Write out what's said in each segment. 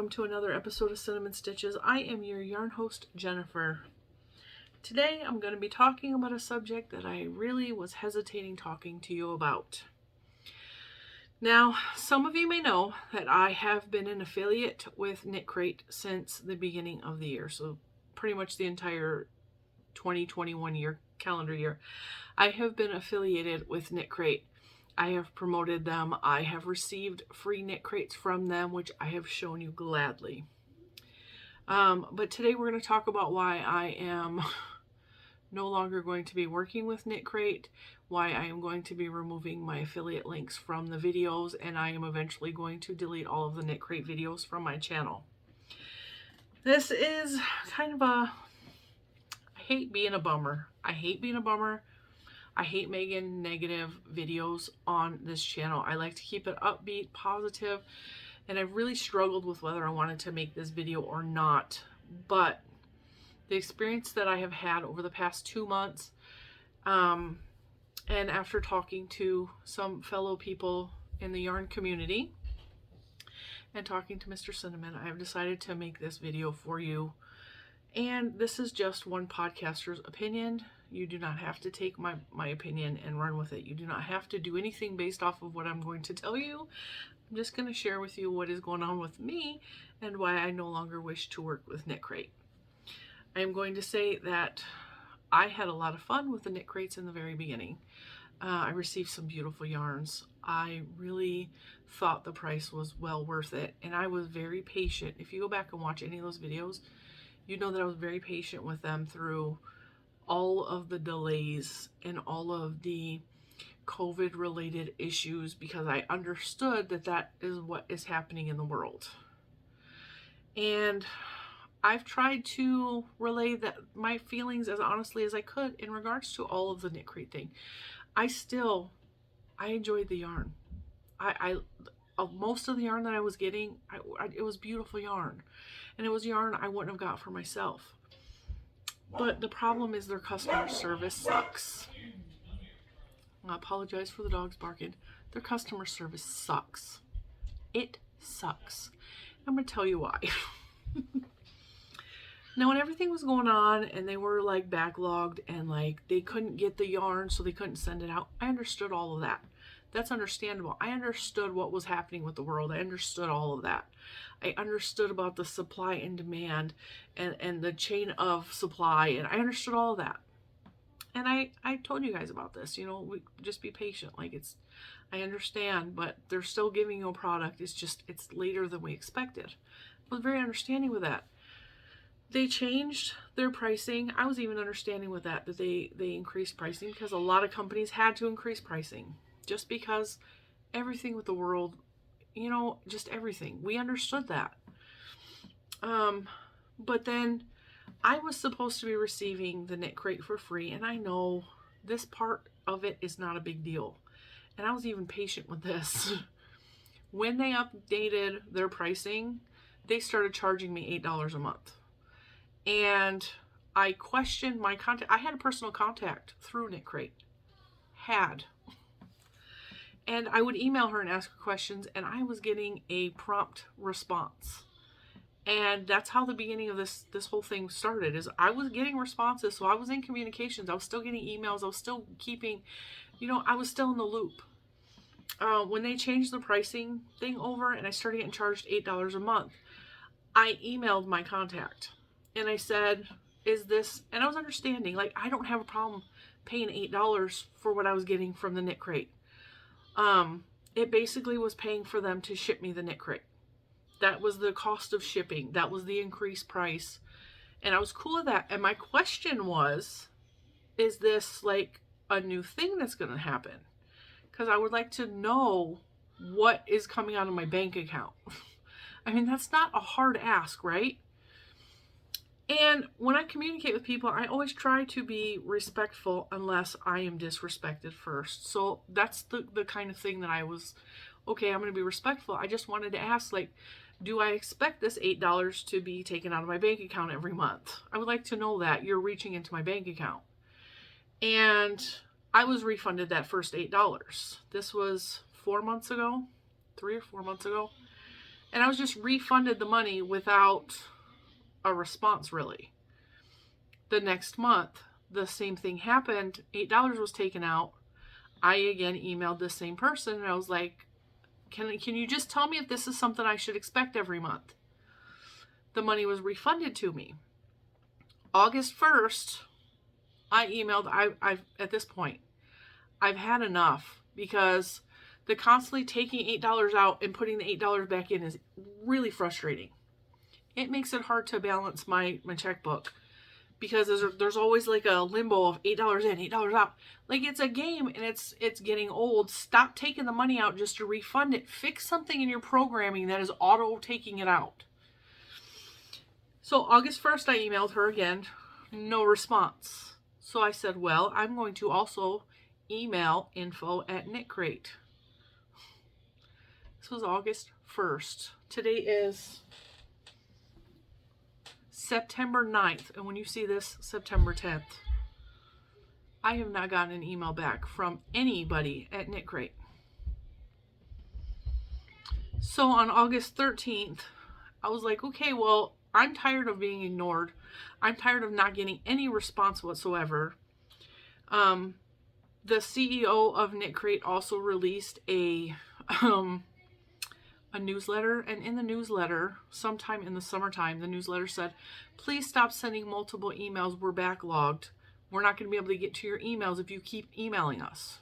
welcome to another episode of Cinnamon Stitches. I am your yarn host, Jennifer. Today I'm going to be talking about a subject that I really was hesitating talking to you about. Now, some of you may know that I have been an affiliate with Knitcrate since the beginning of the year, so pretty much the entire 2021 calendar year. I have been affiliated with Knitcrate. I have promoted them. I have received free knit crates from them, which I have shown you gladly. But today we're going to talk about why I am no longer going to be working with Knitcrate, why I am going to be removing my affiliate links from the videos, and I am eventually going to delete all of the Knitcrate videos from my channel. This is kind of I hate being a bummer. I hate being a bummer. I hate making negative videos on this channel. I like to keep it upbeat, positive, and I've really struggled with whether I wanted to make this video or not. But the experience that I have had over the past 2 months, and after talking to some fellow people in the yarn community and talking to Mr. Cinnamon, I have decided to make this video for you. And this is just one podcaster's opinion. You do not have to take my opinion and run with it. You do not have to do anything based off of what I'm going to tell you. I'm just going to share with you what is going on with me and why I no longer wish to work with Knitcrate. I am going to say that I had a lot of fun with the knit crates in the very beginning. I received some beautiful yarns. I really thought the price was well worth it, and I was very patient. If you go back and watch any of those videos, you know that I was very patient with them through all of the delays and all of the COVID related issues, because I understood that that is what is happening in the world. And I've tried to relay that my feelings as honestly as I could in regards to all of the Knitcrate thing. I enjoyed the yarn. Most of the yarn that I was getting, it was beautiful yarn, and it was yarn I wouldn't have got for myself. But the problem is their customer service sucks. I apologize for the dogs barking. Their customer service sucks. It sucks. I'm going to tell you why. Now, when everything was going on and they were like backlogged and like they couldn't get the yarn, so they couldn't send it out, I understood all of that. That's understandable. I understood what was happening with the world. I understood all of that. I understood about the supply and demand and the chain of supply, and I understood all of that. And I told you guys about this, we just be patient. I understand, but they're still giving you a product. It's later than we expected. I was very understanding with that. They changed their pricing. I was even understanding with that they increased pricing because a lot of companies had to increase pricing just because everything with the world, just everything. We understood that. But then I was supposed to be receiving the Knitcrate for free, and I know this part of it is not a big deal. And I was even patient with this. When they updated their pricing, they started charging me $8 a month. And I questioned my contact. I had a personal contact through Knitcrate. And I would email her and ask her questions, and I was getting a prompt response. And that's how the beginning of this whole thing started, is I was getting responses. So I was in communications. I was still getting emails. I was still keeping, I was still in the loop. When they changed the pricing thing over and I started getting charged $8 a month, I emailed my contact and I said, is this, and I was understanding, I don't have a problem paying $8 for what I was getting from the Knitcrate. It basically was paying for them to ship me the Knitcrate. That was the cost of shipping. That was the increased price. And I was cool with that. And my question was, is this like a new thing that's going to happen? Because I would like to know what is coming out of my bank account. I mean, that's not a hard ask, right? And when I communicate with people, I always try to be respectful unless I am disrespected first. So that's the kind of thing that I was, okay, I'm going to be respectful. I just wanted to ask, do I expect this $8 to be taken out of my bank account every month? I would like to know that you're reaching into my bank account. And I was refunded that first $8. This was 4 months ago, 3 or 4 months ago. And I was just refunded the money without a response, really. The next month, the same thing happened. $8 was taken out. I again emailed the same person, and I was like, can you just tell me if this is something I should expect every month? The money was refunded to me. August 1st, I emailed, I've at this point, I've had enough, because the constantly taking $8 out and putting the $8 back in is really frustrating. It makes it hard to balance my checkbook, because there's always like a limbo of $8 in, $8 out. Like, it's a game, and it's getting old. Stop taking the money out just to refund it. Fix something in your programming that is auto taking it out. So August 1st, I emailed her again. No response. So I said, well, I'm going to also email info@Knitcrate. This was August 1st. Today is September 9th. And when you see this, September 10th. I have not gotten an email back from anybody at Knitcrate. So on August 13th, I was like, okay, well, I'm tired of being ignored. I'm tired of not getting any response whatsoever. The CEO of Knitcrate also released a newsletter, and in the newsletter, sometime in the summertime, the newsletter said, please stop sending multiple emails. We're backlogged. We're not going to be able to get to your emails if you keep emailing us.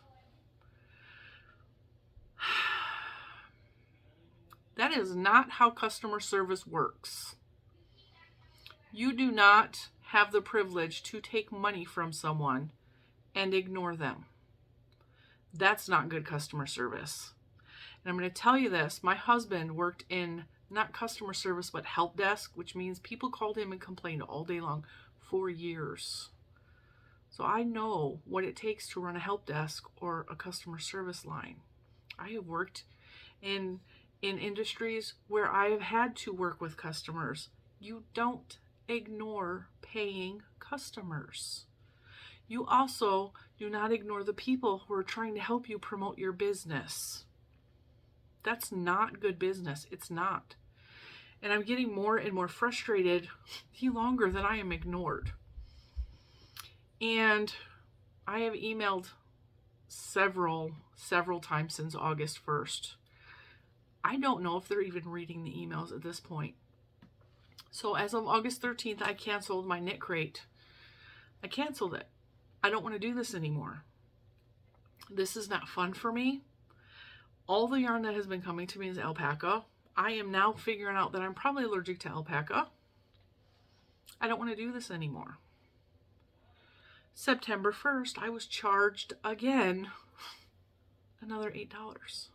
That is not how customer service works. You do not have the privilege to take money from someone and ignore them. That's not good customer service. And I'm going to tell you this. My husband worked in not customer service, but help desk, which means people called him and complained all day long for years. So I know what it takes to run a help desk or a customer service line. I have worked in industries where I have had to work with customers. You don't ignore paying customers. You also do not ignore the people who are trying to help you promote your business. That's not good business. It's not. And I'm getting more and more frustrated the longer that I am ignored. And I have emailed several times since August 1st. I don't know if they're even reading the emails at this point. So as of August 13th, I canceled my Knitcrate. I canceled it. I don't want to do this anymore. This is not fun for me. All the yarn that has been coming to me is alpaca. I am now figuring out that I'm probably allergic to alpaca. I don't want to do this anymore. September 1st, I was charged again another $8.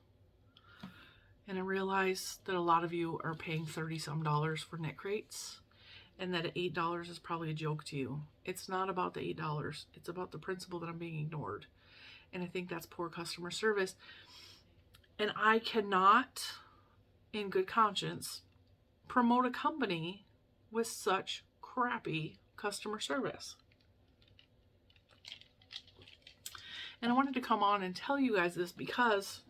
And I realize that a lot of you are paying $30-some for Knitcrates, and that $8 is probably a joke to you. It's not about the $8. It's about the principle that I'm being ignored. And I think that's poor customer service. And I cannot, in good conscience, promote a company with such crappy customer service. And I wanted to come on and tell you guys this because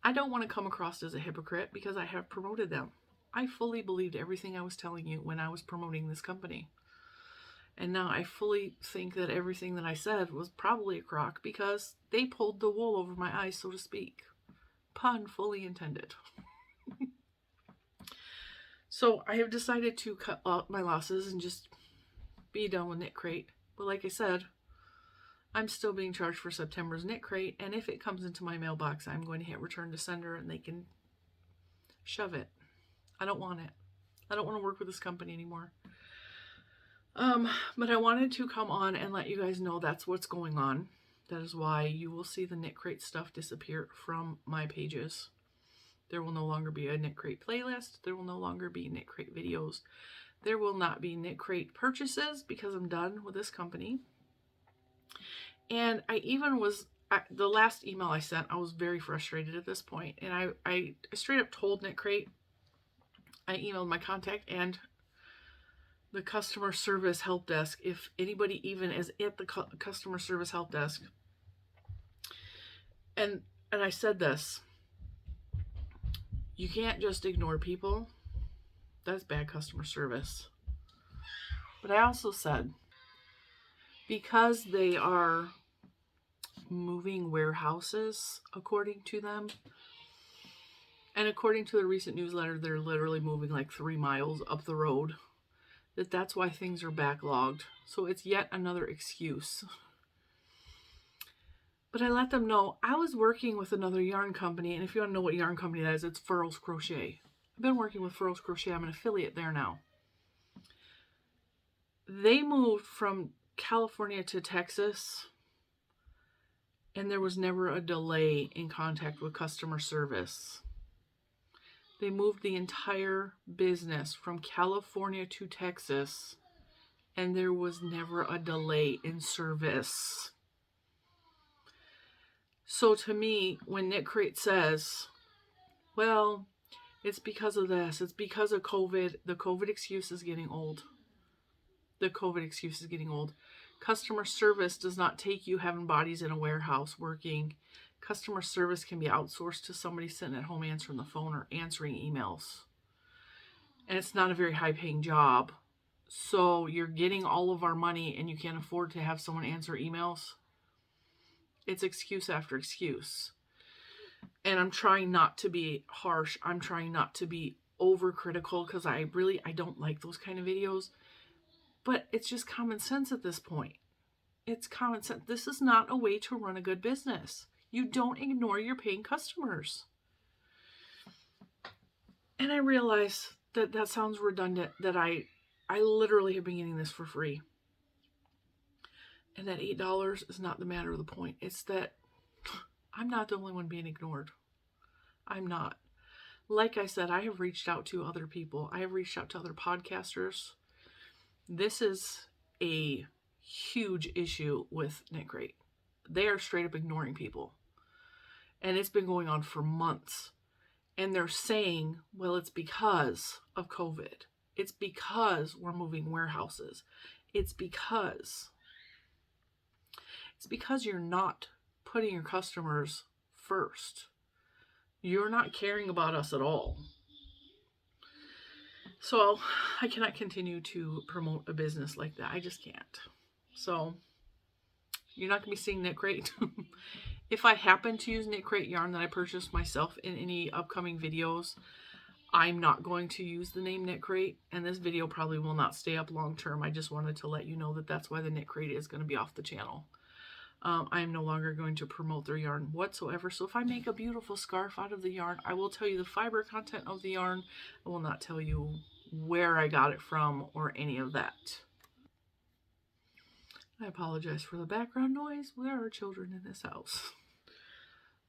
I don't want to come across as a hypocrite, because I have promoted them. I fully believed everything I was telling you when I was promoting this company. And now I fully think that everything that I said was probably a crock, because they pulled the wool over my eyes, so to speak. Pun fully intended. So I have decided to cut out my losses and just be done with Knitcrate. But like I said, I'm still being charged for September's Knitcrate, and if it comes into my mailbox, I'm going to hit return to sender and they can shove it. I don't want it. I don't want to work with this company anymore. But I wanted to come on and let you guys know that's what's going on. That is why you will see the Knitcrate stuff disappear from my pages. There will no longer be a Knitcrate playlist. There will no longer be Knitcrate videos. There will not be Knitcrate purchases, because I'm done with this company. And I even was, the last email I sent, I was very frustrated at this point. And I straight up told Knitcrate, I emailed my contact and the customer service help desk, if anybody even is at the customer service help desk. And I said this: you can't just ignore people. That's bad customer service. But I also said, because they are moving warehouses, according to them, and according to the recent newsletter, they're literally moving like 3 miles up the road, that's why things are backlogged. So it's yet another excuse. But I let them know I was working with another yarn company, and if you want to know what yarn company that is, it's Furls Crochet. I've been working with Furls Crochet. I'm an affiliate there now. They moved from California to Texas, and there was never a delay in contact with customer service. They moved the entire business from California to Texas, and there was never a delay in service. So to me, when Knitcrate says, well, it's because of this, it's because of COVID, the COVID excuse is getting old. The COVID excuse is getting old. Customer service does not take you having bodies in a warehouse working. Customer service can be outsourced to somebody sitting at home answering the phone or answering emails. And it's not a very high-paying job. So you're getting all of our money and you can't afford to have someone answer emails. It's excuse after excuse. And I'm trying not to be harsh. I'm trying not to be overcritical because I don't like those kind of videos. But it's just common sense at this point. It's common sense. This is not a way to run a good business. You don't ignore your paying customers. And I realize that sounds redundant, that I literally have been getting this for free. And that $8 is not the matter of the point. It's that I'm not the only one being ignored. I'm not. Like I said, I have reached out to other people. I have reached out to other podcasters. This is a huge issue with Knitcrate. They are straight up ignoring people. And it's been going on for months. And they're saying, well, it's because of COVID. It's because we're moving warehouses. It's because you're not putting your customers first. You're not caring about us at all. So I cannot continue to promote a business like that. I just can't. So you're not going to be seeing Knitcrate. If I happen to use Knitcrate yarn that I purchased myself in any upcoming videos, I'm not going to use the name Knitcrate, and this video probably will not stay up long term. I just wanted to let you know that that's why the Knitcrate is going to be off the channel. I am no longer going to promote their yarn whatsoever. So if I make a beautiful scarf out of the yarn, I will tell you the fiber content of the yarn. I will not tell you where I got it from or any of that. I apologize for the background noise. There are children in this house.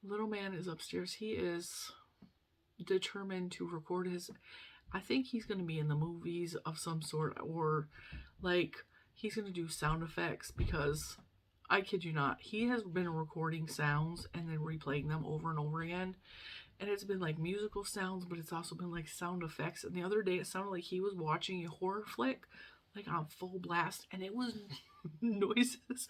Little man is upstairs. He is determined to record his... I think he's going to be in the movies of some sort, or like he's going to do sound effects, because I kid you not, he has been recording sounds and then replaying them over and over again. And it's been like musical sounds, but it's also been like sound effects. And the other day it sounded like he was watching a horror flick, like on full blast. And it was noises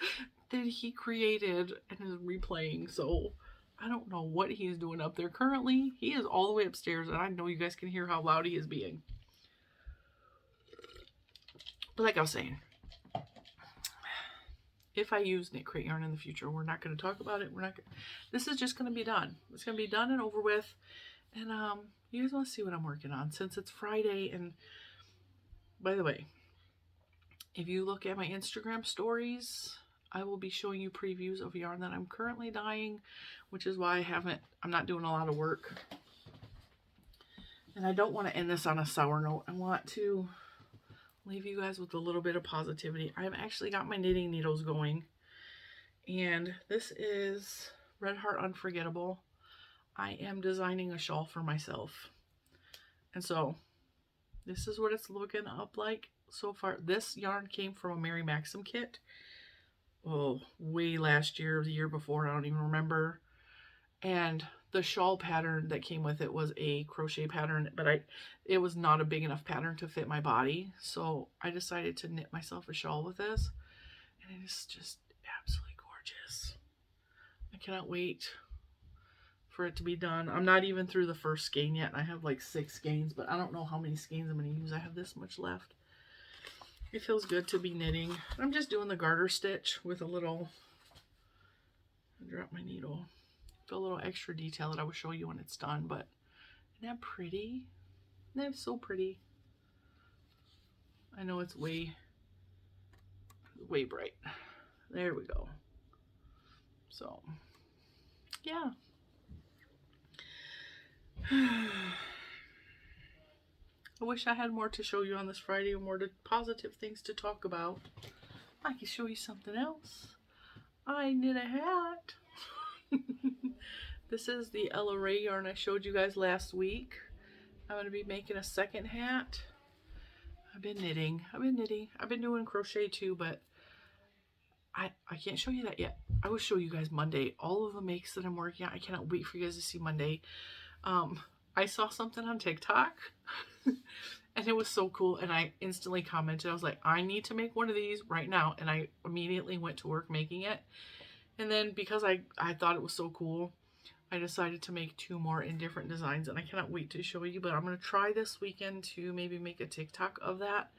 that he created and is replaying. So I don't know what he is doing up there. Currently, he is all the way upstairs. And I know you guys can hear how loud he is being. But like I was saying, if I use Knitcrate yarn in the future, we're not going to talk about it. This is just going to be done. It's going to be done and over with. And you guys want to see what I'm working on since it's Friday. And by the way, if you look at my Instagram stories, I will be showing you previews of yarn that I'm currently dyeing, which is why I'm not doing a lot of work. And I don't want to end this on a sour note. I want to leave you guys with a little bit of positivity. I've actually got my knitting needles going, and this is Red Heart Unforgettable. I am designing a shawl for myself, and so this is what it's looking up like so far. This yarn came from a Mary Maxim kit, way last year, the year before, I don't even remember. And the shawl pattern that came with it was a crochet pattern, but it was not a big enough pattern to fit my body. So I decided to knit myself a shawl with this. And it is just absolutely gorgeous. I cannot wait for it to be done. I'm not even through the first skein yet. I have like 6 skeins, but I don't know how many skeins I'm going to use. I have this much left. It feels good to be knitting. I'm just doing the garter stitch with a little, drop my needle, a little extra detail that I will show you when it's done. But isn't that pretty? Isn't that so pretty? I know it's way bright. There we go. So, yeah. I wish I had more to show you on this Friday, or more positive things to talk about. I can show you something else. I knit a hat. This is the Ella Ray yarn I showed you guys last week. I'm going to be making a second hat. I've been knitting. I've been doing crochet too, but I can't show you that yet. I will show you guys Monday all of the makes that I'm working on. I cannot wait for you guys to see Monday. I saw something on TikTok and it was so cool, and I instantly commented. I was like, I need to make one of these right now, and I immediately went to work making it. And then because I thought it was so cool, I decided to make 2 more in different designs, and I cannot wait to show you. But I'm going to try this weekend to maybe make a TikTok of that,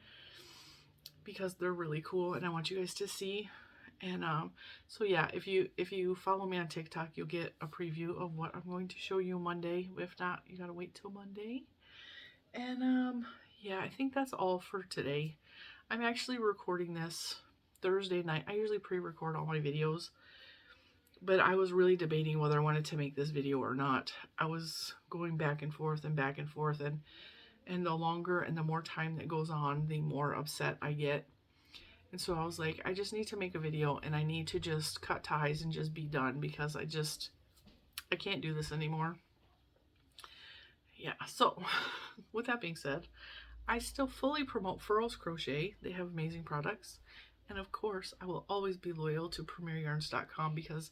because they're really cool and I want you guys to see. And so yeah, if you follow me on TikTok, you'll get a preview of what I'm going to show you Monday. If not, you gotta wait till Monday. And yeah, I think that's all for today. I'm actually recording this Thursday night. I usually pre-record all my videos, but I was really debating whether I wanted to make this video or not. I was going back and forth, and the longer and the more time that goes on, the more upset I get. And so I was like, I just need to make a video, and I need to just cut ties and just be done, because I can't do this anymore. Yeah, so with that being said, I still fully promote Furls Crochet. They have amazing products. And of course, I will always be loyal to PremierYarns.com, because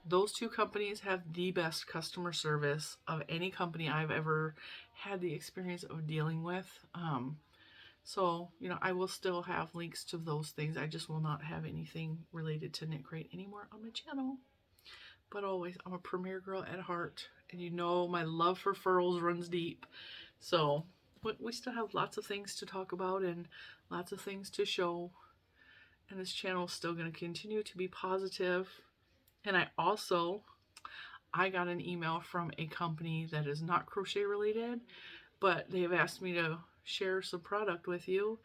those 2 companies have the best customer service of any company I've ever had the experience of dealing with. So, you know, I will still have links to those things. I just will not have anything related to Knitcrate anymore on my channel. But always, I'm a Premier girl at heart. And you know, my love for furls runs deep. So, we still have lots of things to talk about and lots of things to show. And this channel is still going to continue to be positive. And I got an email from a company that is not crochet related, but they've asked me to share some product with you,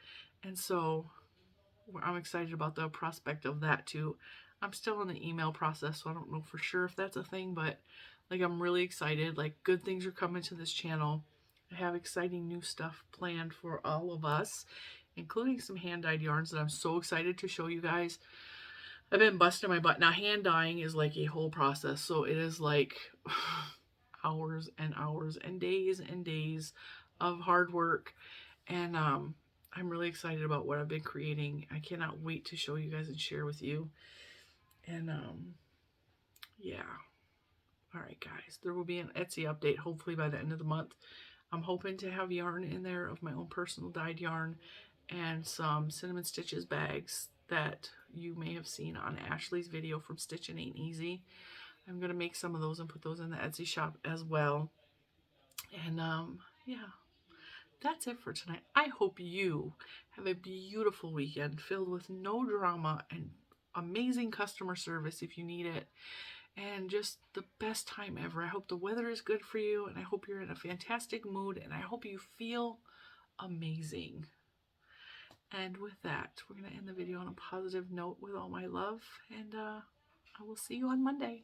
and so I'm excited about the prospect of that too. I'm still in the email process, so I don't know for sure if that's a thing, but like, I'm really excited. Like, good things are coming to this channel. I have exciting new stuff planned for all of us, including some hand-dyed yarns that I'm so excited to show you guys. I've been busting my butt. Now, hand dyeing is like a whole process, so it is like hours and hours and days of hard work. And I'm really excited about what I've been creating. I cannot wait to show you guys and share with you. And yeah. All right, guys, there will be an Etsy update hopefully by the end of the month. I'm hoping to have yarn in there of my own personal dyed yarn, and some Cinnamon Stitches bags that you may have seen on Ashley's video from Stitchin' Ain't Easy. I'm going to make some of those and put those in the Etsy shop as well. And yeah, that's it for tonight. I hope you have a beautiful weekend filled with no drama and amazing customer service if you need it, and just the best time ever. I hope the weather is good for you, and I hope you're in a fantastic mood, and I hope you feel amazing. And with that, we're going to end the video on a positive note with all my love, and I will see you on Monday.